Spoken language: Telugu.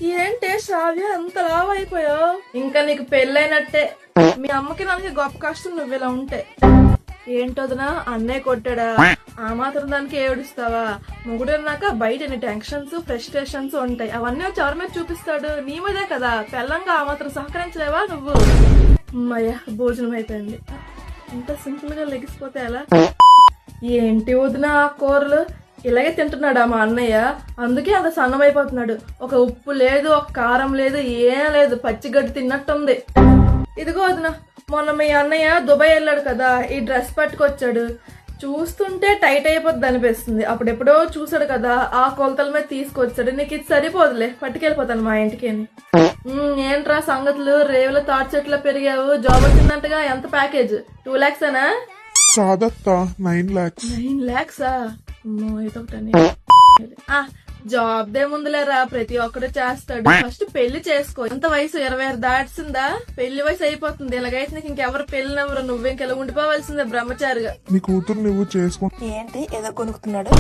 ఏంటే శ్రావ్య అంత లావు అయిపోయావు? ఇంకా నీకు పెళ్ళైనట్టే. మీ అమ్మకి నాకు గొప్ప కష్టం నువ్వు ఇలా ఉంటే. ఏంటోదనా అన్నయ్య కొట్టాడా? ఆ మాత్రం దానికి ఏడుస్తావా? మొగుడన్నాక బయట ఎన్ని టెన్షన్స్ ఫ్రస్ట్రేషన్స్ ఉంటాయి. అవన్నీ వచ్చి ఎవరి మీద చూపిస్తాడు? నీ మీదే కదా. పెళ్ళంగా ఆ మాత్రం సహకరించలేవా నువ్వు? అమ్మయ్య భోజనం అయిపోయింది. ఇంత సింపుల్ గా లెగిసిపోతే ఎలా? ఏంటి వదిన ఆ కూరలు ఇలాగే తింటున్నాడా మా అన్నయ్య? అందుకే అంత సన్నమైపోతున్నాడు. ఒక ఉప్పు లేదు, ఒక కారం లేదు, ఏం లేదు, పచ్చిగడ్డి తిన్నట్టుంది. ఇదిగో వదిన, మొన్న మీ అన్నయ్య దుబాయ్ వెళ్ళాడు కదా, ఈ డ్రెస్ పట్టుకొచ్చాడు. చూస్తుంటే టైట్ అయిపోద్ది అనిపిస్తుంది. అప్పుడెప్పుడో చూసాడు కదా, ఆ కొలతల మీద తీసుకొచ్చాడు. నీకు ఇది సరిపోదులే, పట్టుకెళ్ళిపోతాను మా ఇంటికి. ఏంట్రా సంగతులు? రేవులో తాటి చెట్లు పెరిగావు. జాబ్ వచ్చిందంటగా. ఎంత ప్యాకేజ్? 2 lakhs అనా? కాదత్తా 9 lakhs. 9 lakhs జాబ్ దే ముందులేరా, ప్రతి ఒక్కడు చేస్తాడు. ఫస్ట్ పెళ్లి చేసుకో. ఎంత వయసు? 26 దాటిసిందా? పెళ్లి వయసు అయిపోతుంది. ఇలాగైతే నీకు ఇంకెవరు పెళ్ళినెవరు? నువ్వెంకెలా ఉండిపోవాల్సిందే బ్రహ్మచారిగా. నీ కూతురు నువ్వు చేసుకో. ఏంటి ఏదో కొనుక్కుతున్నాడు?